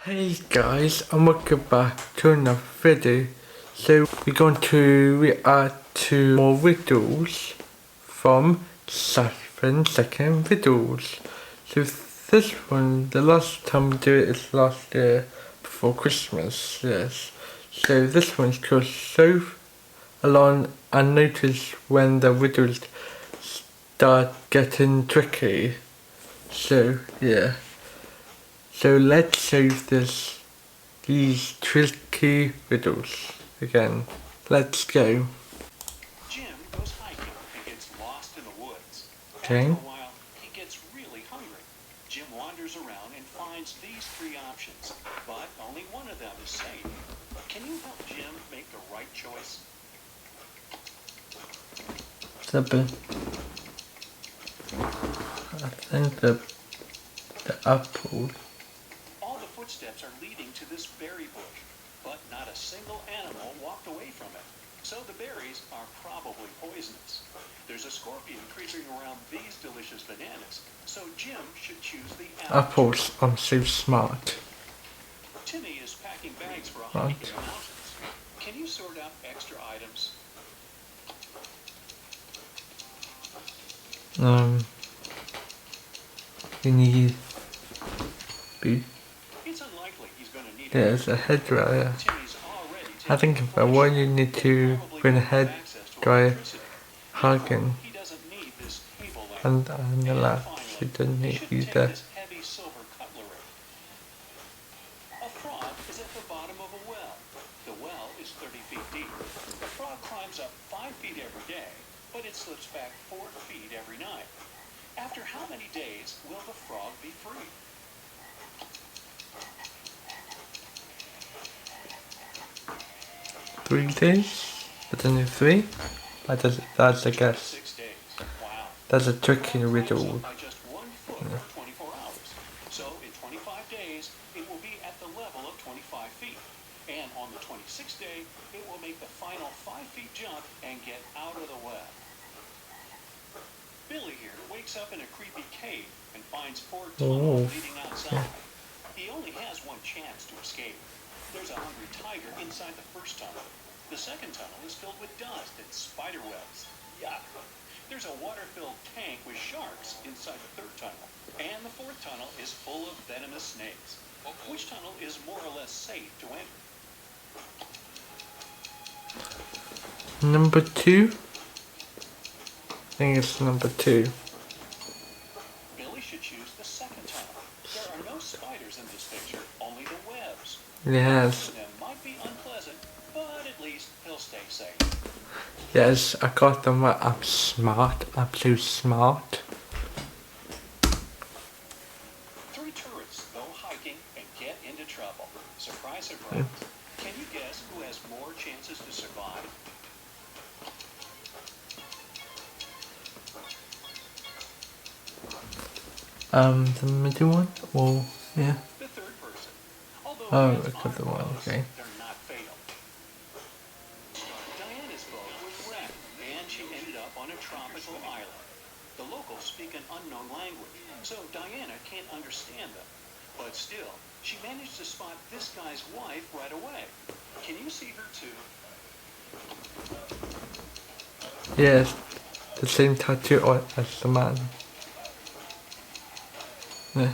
Hey guys, and welcome back to another video. So we're going to react to more riddles from 7-second riddles. So this one, the last time we did it is last year before Christmas, yes. So this one's goes so along and notice when the riddles start getting tricky. So yeah. So let's save these tricky riddles again. Let's go. Jim goes hiking and gets lost in the woods. Okay. After a while, he gets really hungry. Jim wanders around and finds these three options, but only one of them is safe. Can you help Jim make the right choice? I think the apple. All the footsteps are leading to this berry bush, but not a single animal walked away from it. So the berries are probably poisonous. There's a scorpion creeping around these delicious bananas, so Jim should choose the apple. Apples, I'm so smart. Timmy is packing bags for a hike in the mountains. Can you sort out extra items? You need beef. It's unlikely he's going to need There's a head dryer. Timmy's already I think about why you need to bring a head dryer hugging He doesn't need this table and lamp. the last you don't He need shouldn't take either. this heavy silver cutlery. A frog is at the bottom of a well. The well is 30 feet deep. The frog climbs up 5 feet every day, but it slips back 4 feet every night. After how many days will the frog be free? Three days? But only three? That's a guess. 6 days. Wow. That's a tricky riddle. By just 1 foot for 24 hours. So in 25 days, it will be at the level of 25 feet. And on the 26th day, it will make the final 5 feet jump and get out of the well. Billy here wakes up in a creepy cave and finds 4 tunnels leading outside. He only has one chance to escape. There's a hungry tiger inside the first tunnel. The second tunnel is filled with dust and spider webs. Yuck. There's a water-filled tank with sharks inside the third tunnel. And the fourth tunnel is full of venomous snakes. Which tunnel is more or less safe to enter? Number 2? I think it's number 2. Billy should choose the second tunnel. There are no spiders in this picture, only the webs. Yes. Them might be unpleasant, but at least he'll stay safe. Yes, I got them right. I'm smart. I'm so smart. 3 tourists go hiking and get into trouble. Surprise, surprise. Can you guess who has more chances to survive? The middle one? Or, yeah. The third person. Although Oh, I it's got the one, close, okay. they're not fatal. Diana's boat was wrecked, and she ended up on a tropical island. The locals speak an unknown language, so Diana can't understand them. But still, she managed to spot this guy's wife right away. Can you see her too? Yes, the same tattoo as the man. Yeah.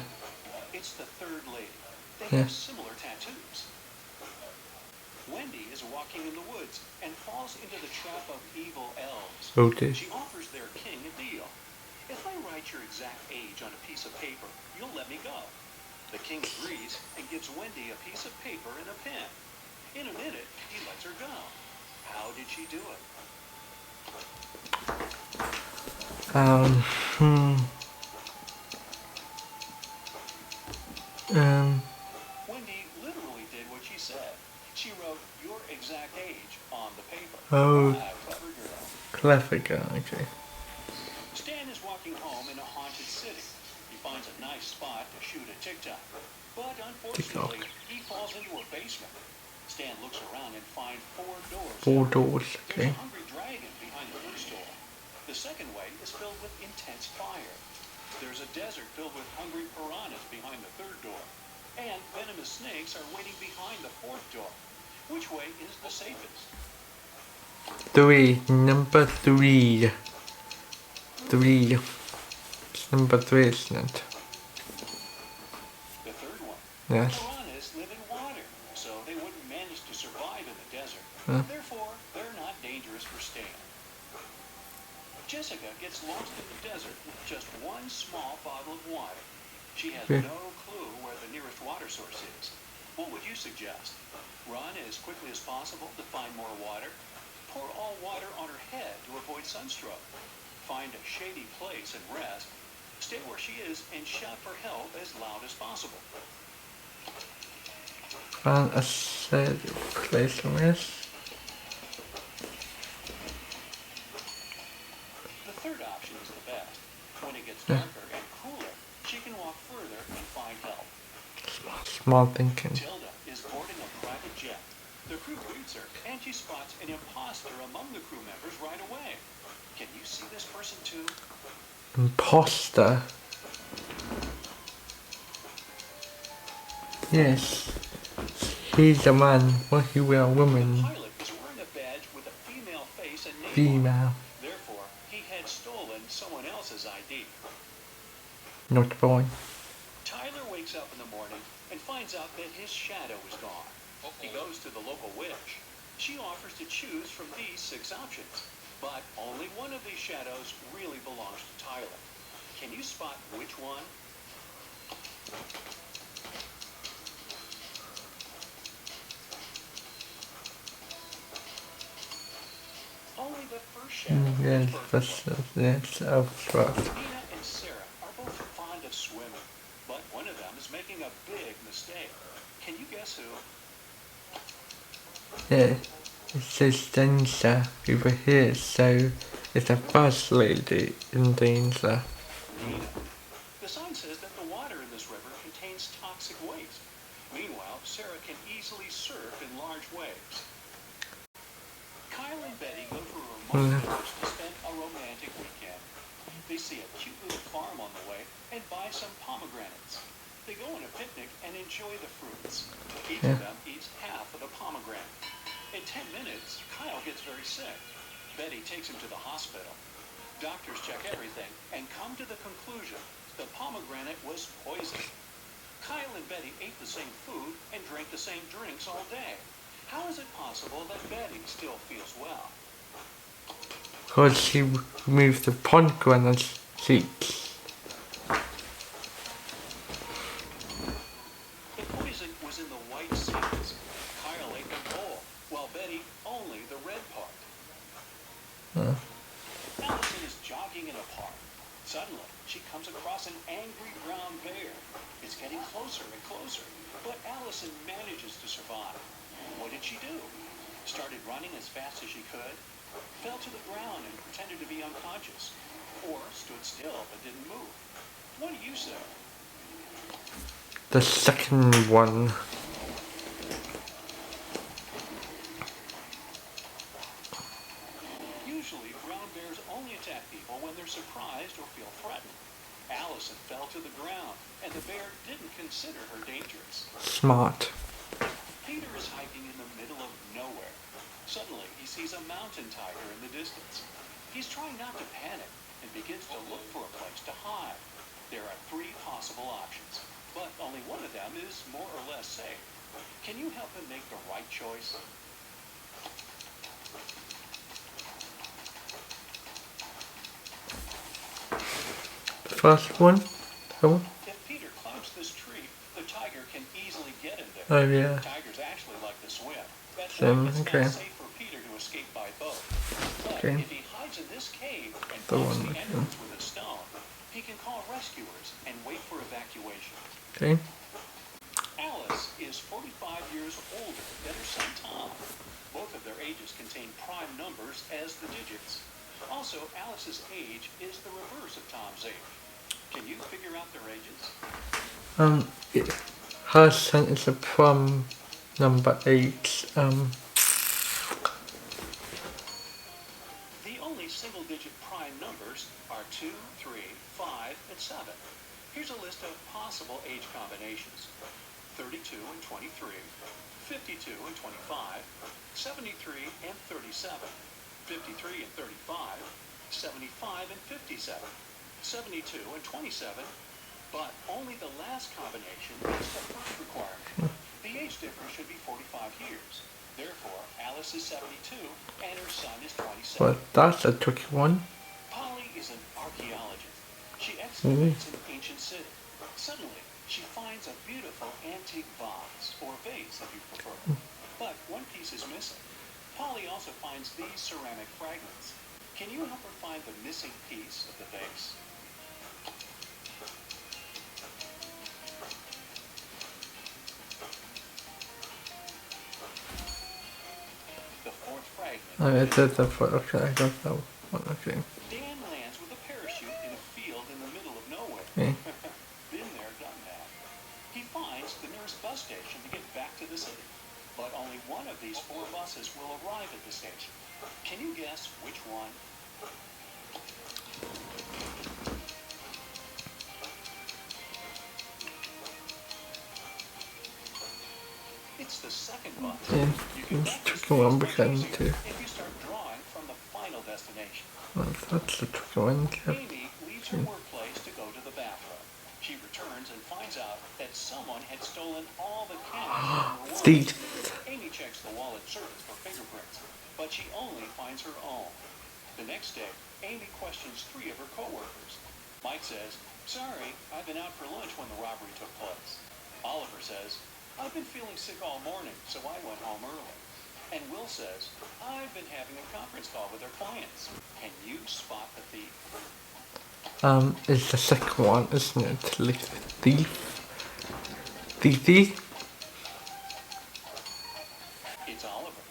It's the third lady. They Yeah. have similar tattoos. Wendy is walking in the woods and falls into the trap of evil elves. Oh dear. She offers their king a deal. If I write your exact age on a piece of paper, you'll let me go. The king agrees and gives Wendy a piece of paper and a pen. In a minute, he lets her go. How did she do it? Wendy literally did what she said. She wrote your exact age on the paper. Oh, Clever girl. clever girl, okay. Stan is walking home in a haunted city. He finds a nice spot to shoot a TikTok. But unfortunately, he falls into a basement. Stan looks around and finds 4 doors. 4 doors, There's okay. a hungry dragon behind the first door. The second way is filled with intense fire. There's a desert filled with hungry piranhas behind the third door. And venomous snakes are waiting behind the fourth door. Which way is the safest? 3. Number 3. 3. It's number 3, isn't it? The third one. Yes. Piranhas live in water, so they wouldn't manage to survive in the desert. Huh? Therefore, they're not dangerous for staying. Jessica gets lost in the desert with just one small bottle of water. She has Yeah. no clue where the nearest water source is. What would you suggest? Run as quickly as possible to find more water? Pour all water on her head to avoid sunstroke? Find a shady place and rest? Stay where she is and shout for help as loud as possible. Find a safe place to rest. The third option is the best. When it gets Yeah. darker and cooler, she can walk further and find help. Small thinking. Tilda is boarding a private jet. The crew greets her, and she spots an imposter among the crew members right away. Can you see this person too? Imposter. Yes. He's a man. What he will, The woman. pilot is wearing a badge with a female face and name on it. Female. Therefore, he had stolen someone else's ID. Not boy. Tyler wakes up in the morning and finds out that his shadow is gone. He goes to the local witch. She offers to choose from these 6 options, but only one of these shadows really belongs to Tyler. Can you spot which one? Only the first shadow. Yes, is perfect. that's of trust. Nina and Sarah are both fond of swimming, but one of them is making a big mistake. Can you guess who? Yeah. It says danger over here, so it's a bus lady in danger. Nina. The sign says that the water in this river contains toxic waste. Meanwhile, Sarah can easily surf in large waves. Kyle and Betty go to a remote village to spend a romantic weekend. They see a cute little farm on the way and buy some pomegranates. They go on a picnic and enjoy the fruits. Each of them eats half of the pomegranate. In 10 minutes, Kyle gets very sick. Betty takes him to the hospital. Doctors check everything and come to the conclusion the pomegranate was poison. Kyle and Betty ate the same food and drank the same drinks all day. How is it possible that Betty still feels well? Because she removed the pomegranate seeds. The poison was in the white seeds. Kyle ate them whole, while Betty only the red part. Allison is jogging in a park. Suddenly, she comes across an angry brown bear. It's getting closer and closer, but Allison manages to survive. What did she do? Started running as fast as she could, fell to the ground and pretended to be unconscious, or stood still but didn't move. What do you say? The second one. Usually, brown bears only attack people when they're surprised or feel threatened. Allison fell to the ground, and the bear didn't consider her dangerous. Smart. Peter is hiking in the middle of nowhere. Suddenly, he sees a mountain tiger in the distance. He's trying not to panic and begins to look for a place to hide. There are 3 possible options, but only one of them is more or less safe. Can you help him make the right choice? The first one. Oh, If Peter climbs this tree, the tiger can easily get him there. oh yeah. Tigers actually like to swim. That's Swim, why it's okay. not safe for Peter to escape by boat. But Okay. if he hides in this cave and The blocks one the with entrance with a stone, he can call rescuers and wait for evacuation. Okay. Alice is 45 years older than her son Tom. Both of their ages contain prime numbers as the digits. Also, Alice's age is the reverse of Tom's age. Can you figure out their ages? Her son is a prom number 8. The only single-digit prime numbers are 2, 3, 5, and 7. Here's a list of possible age combinations. 32 and 23, 52 and 25, 73 and 37, 53 and 35, 75 and 57, 72 and 27, but only the last combination meets the first requirement. The age difference should be 45 years. Therefore, Alice is 72 and her son is 27. Well, that's a tricky one. Polly is an archaeologist. She excavates an ancient city. Suddenly, she finds a beautiful antique vase, or vase if you prefer. But one piece is missing. Polly also finds these ceramic fragments. Can you help her find the missing piece of the vase? The fourth fragment. Oh, it says the foot. Okay, I got that one. Okay. Dan lands with a parachute in a field in the middle of nowhere. Okay. Been there, done that. He finds the nearest bus station to get back to the city. But only one of these 4 buses will arrive at the station. Can you guess which one? It's the second bus. Yeah, You can it's bet this tricky one makes because I much need easier to. if you start drawing from the final destination. Well, that's a tricky one. Amy leaves her workplace to go to the bathroom. She returns and finds out that someone had stolen all the cash from her wallet. Thief. Amy checks the wallet surface for fingerprints, but she only finds her own. The next day, Amy questions 3 of her coworkers. Mike says, "Sorry, I've been out for lunch when the robbery took place." Oliver says, "I've been feeling sick all morning, so I went home early." And Will says, "I've been having a conference call with our clients." Can you spot the thief? It's the second one, isn't it? Like thief. Thief. It's Oliver.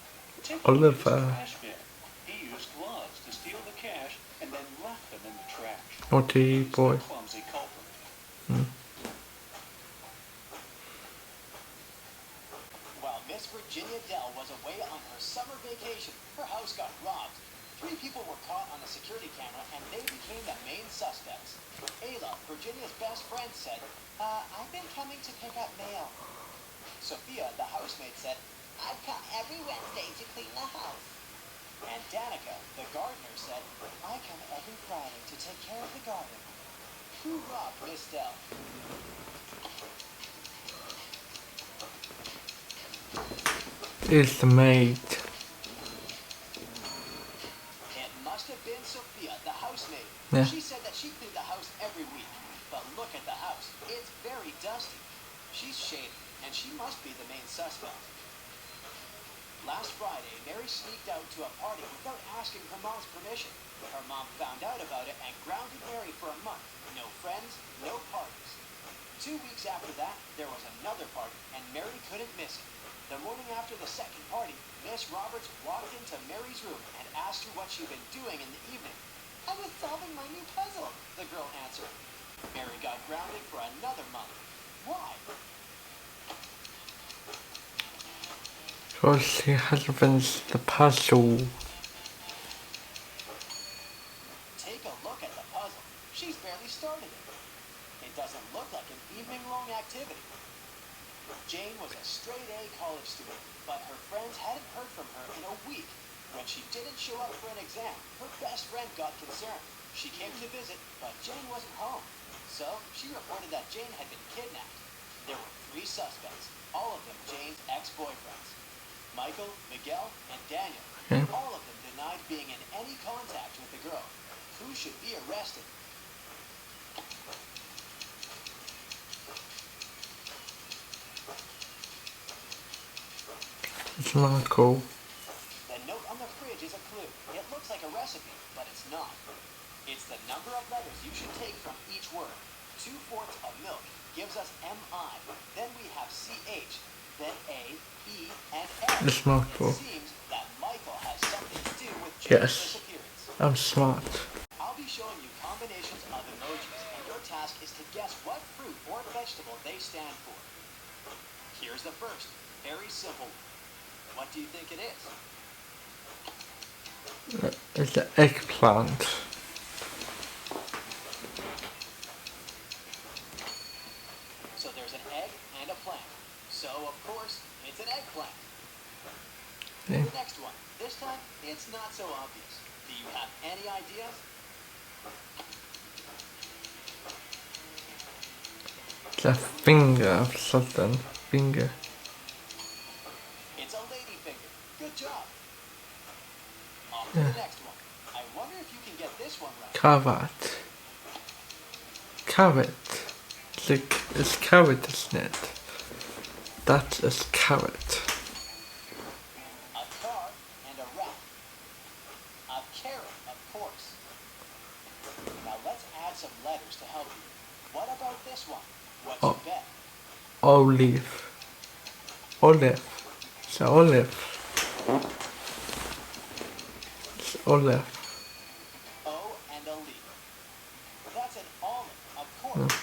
Take a look at Oliver. his trash bin. He used gloves to steal the cash and then left them in the trash. Naughty He's boy. the clumsy culprit. While Miss Virginia Dell was away on her summer vacation, her house got robbed. 3 people were caught on a security camera, and they became the main suspects. Ayla, Virginia's best friend, said, I've been coming to pick up mail. Sophia, the housemaid, said, I've come every Wednesday to clean the house. And Danica, the gardener, said, I come every Friday to take care of the garden. Who robbed Miss Dell? Is the maid. It must have been Sophia, the housemaid. Yeah. She said that she cleaned the house every week. But look at the house. It's very dusty. She's shady, and she must be the main suspect. Last Friday, Mary sneaked out to a party without asking her mom's permission. Her mom found out about it and grounded Mary for a month. No friends, no parties. 2 weeks after that, there was another party, and Mary couldn't miss it. The morning after the second party, Miss Roberts walked into Mary's room and asked her what she'd been doing in the evening. I was solving my new puzzle, the girl answered. Mary got grounded for another month. Why? Because he hasn't finished the puzzle. Take a look at the puzzle. She's barely started it. It doesn't look like an evening-long activity. Jane was a straight-A college student, but her friends hadn't heard from her in a week. When she didn't show up for an exam, her best friend got concerned. She came to visit, but Jane wasn't home. So she reported that Jane had been kidnapped. There were 3 suspects, all of them Jane's ex-boyfriends. Michael, Miguel, and Daniel. Okay. All of them denied being in any contact with the girl. Who should be arrested? It's not cool. The note on the fridge is a clue. It looks like a recipe, but it's not. It's the number of letters you should take from each word. 2 fourths of milk gives us MI. Then we have CH, then A, B, and F. It's not cool. It seems that Michael has something to do with Jane's Yes. disappearance. I'm smart. I'll be showing you combinations of emojis, and your task is to guess what fruit or vegetable they stand for. Here's the first. Very simple. What do you think it is? It's the eggplant. So there's an egg and a plant. It's an eggplant. Yeah. The next one. This time, it's not so obvious. Do you have any ideas? The finger of something. Finger. It's a lady finger. Good job. On to the next one. I wonder if you can get this one right. Carrot. Carrot. It's carrot, isn't it? That is carrot. A car and a rat. A carrot, of course. Now let's add some letters to help you. What about this one? What's your bet? Olive. Olive. It's olive. It's olive. O and a leaf. That's an olive, of course.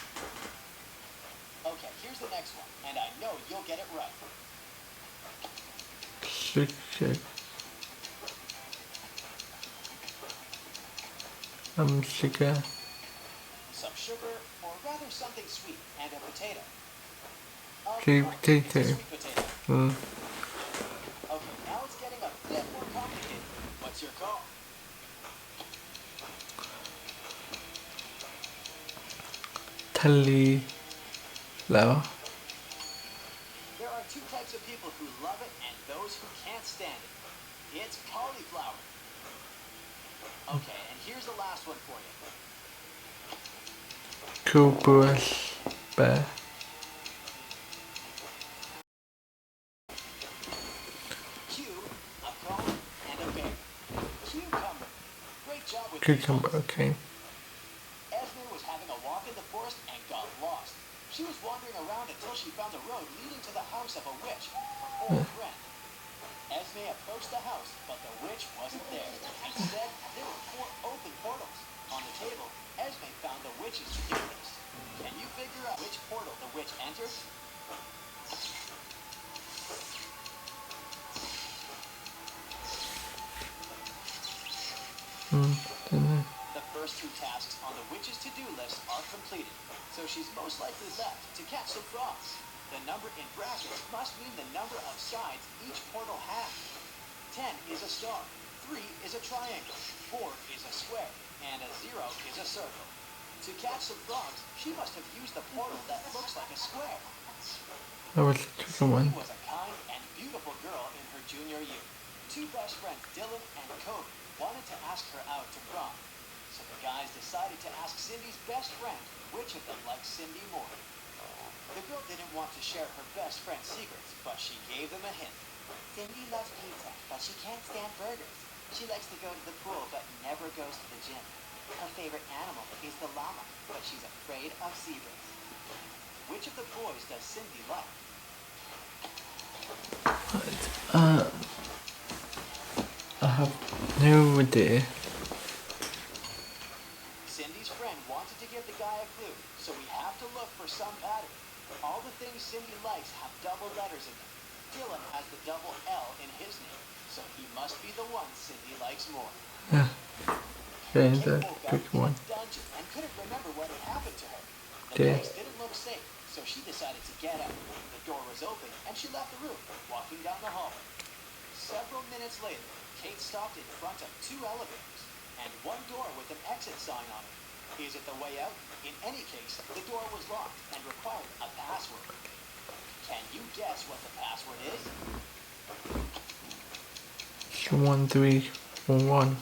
Okay, here's the next one, and I know you'll get it right. Sugar. Sugar. Some sugar, or rather something sweet, and a potato. Sweet It's a potato. sweet potato. Mm. Okay, now it's getting a bit more complicated. What's your call? Telly. Low. There are two types of people who love it and those who can't stand it. It's cauliflower. Okay, and here's the last one for you. Cool brush. Bear. Q, a cone, and a bear. Cucumber. Great job with these Cucumber, ones. okay. Esme was having a walk in the forest and got lost. She was wandering around until she found a road leading to the house of a witch, her old friend. Esme approached the house, but the witch wasn't there. Instead, there were 4 open portals. On the table, Esme found the witch's to-do list. Can you figure out which portal the witch entered? Dunno. The first 2 tasks on the witch's to-do list are completed, so she's most likely left to catch some frogs. The number in brackets must mean the number of sides each portal has. 10 is a star, 3 is a triangle, 4 is a square, and a 0 is a circle. To catch some frogs, she must have used the portal that looks like a square. That was the second one. Cindy was a kind and beautiful girl in her junior year. 2 best friends, Dylan and Kobe, wanted to ask her out to prom. So the guys decided to ask Cindy's best friend which of them liked Cindy more. The girl didn't want to share her best friend's secrets, but she gave them a hint. Cindy loves pizza, but she can't stand burgers. She likes to go to the pool, but never goes to the gym. Her favorite animal is the llama, but she's afraid of zebras. Which of the boys does Cindy like? I have no idea. Cindy's friend wanted to give the guy a clue, so we have to look for some pattern. All the things Cindy likes have double letters in them. Dylan has the double L in his name, so he must be the one Cindy likes more. Yeah. Okay, Kate the woke up big in one. a dungeon and couldn't remember what had happened to her. The Yeah. place didn't look safe, so she decided to get out. The door was open, and she left the room, walking down the hallway. Several minutes later, Kate stopped in front of 2 elevators and 1 door with an exit sign on it. Is it the way out? In any case, the door was locked and required a password. Can you guess what the password is? 1, 3, 4, 1.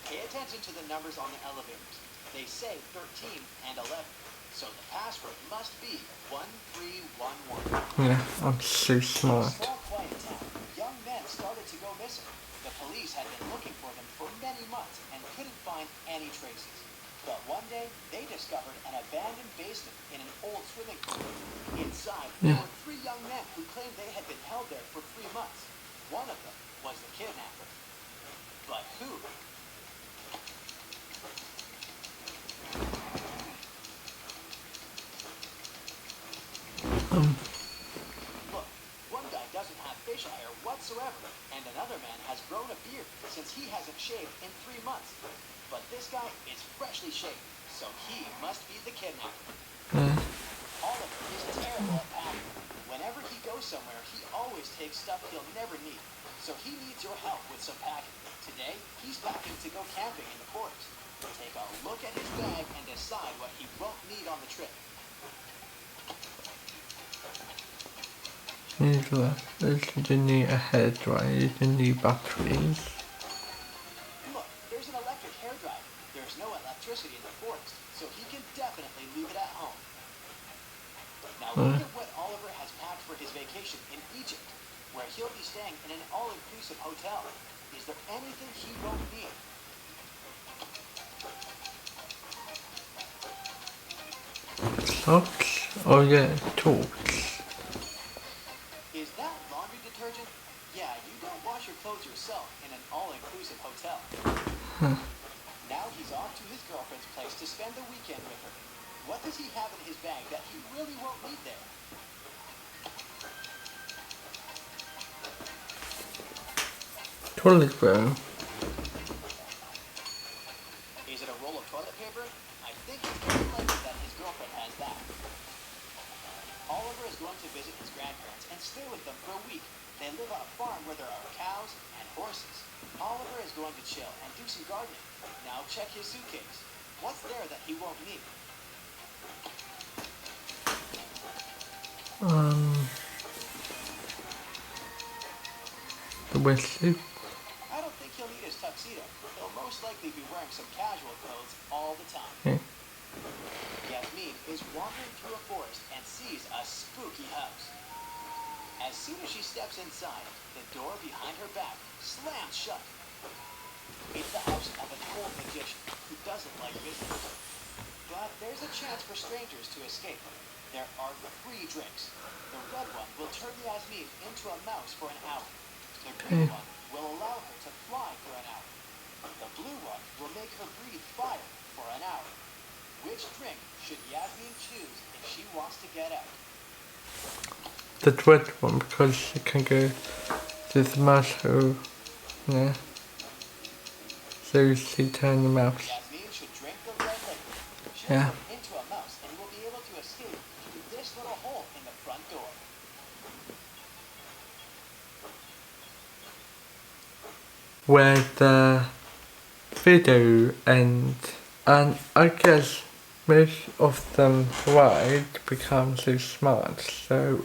Pay attention to the numbers on the elevators. They say 13 and 11. So the password must be 1311. Yeah, I'm so In a smart. small, quiet town, young men started to go missing. The police had been looking for them for many months and couldn't find any traces. But one day, they discovered an abandoned basement in an old swimming pool. Inside, there were 3 young men who claimed they had been held there for 3 months. One of them was the kidnapper. But who? Look, one guy doesn't have facial hair whatsoever, and another man has grown a beard since he hasn't shaved in 3 months. But this guy is freshly shaved, so he must be the kidnapper. Yeah. stuff he'll never need. So he needs your help with some packing. Today, he's packing to go camping in the forest. Take a look at his bag and decide what he won't need on the trip. You need a head drive, you need batteries. Look, there's an electric hairdryer. There's no electricity in the forest, so he can definitely leave it at home. Now look at what Oliver has packed for his vacation in Egypt, where he'll be staying in an all-inclusive hotel. Is there anything he won't need? Socks? Oh yeah, torch. Is that laundry detergent? Yeah, you don't wash your clothes yourself in an all-inclusive hotel. Now he's off to his girlfriend's place to spend the weekend with her. What does he have in his bag that he really won't need there? Toilet roll. Is it a roll of toilet paper? I think it's very likely that his girlfriend has that. Oliver is going to visit his grandparents and stay with them for a week. They live on a farm where there are cows and horses. Oliver is going to chill and do some gardening. Now check his suitcase. What's there that he won't need? The wetsuit. I don't think he'll need his tuxedo. He'll most likely be wearing some casual clothes all the time. Yeah. Yasmin is wandering through a forest and sees a spooky house. As soon as she steps inside, the door behind her back slams shut. It's the house of an old magician who doesn't like visitors. But there's a chance for strangers to escape. There are 3 drinks. The red one will turn Yasmin into a mouse for an hour. The green one will allow her to fly for an hour. The blue one will make her breathe fire for an hour. Which drink should Yasmin choose if she wants to get out? The red one, because you can go to the mouse hole. Yeah. So she turn the mouse. Yasmin should drink the red liquid. She'll Yeah. turn into a mouse and will be able to escape through this little hole in the front door. Where the video ends, and I guess most of them right become so smart. So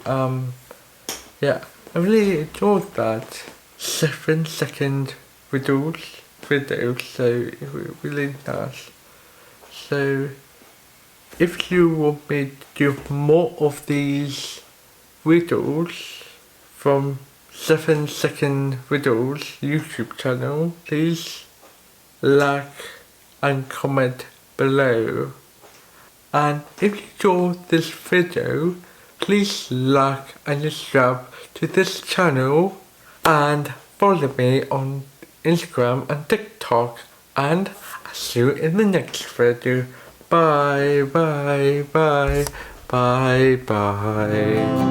yeah, I really enjoyed that 7-second riddles video, so it was really nice. So if you want me to do more of these riddles from 7-second riddles YouTube channel, please like and comment below. And if you enjoyed this video, please like and subscribe to this channel and follow me on Instagram and TikTok, and I'll see you in the next video. Bye bye bye bye bye.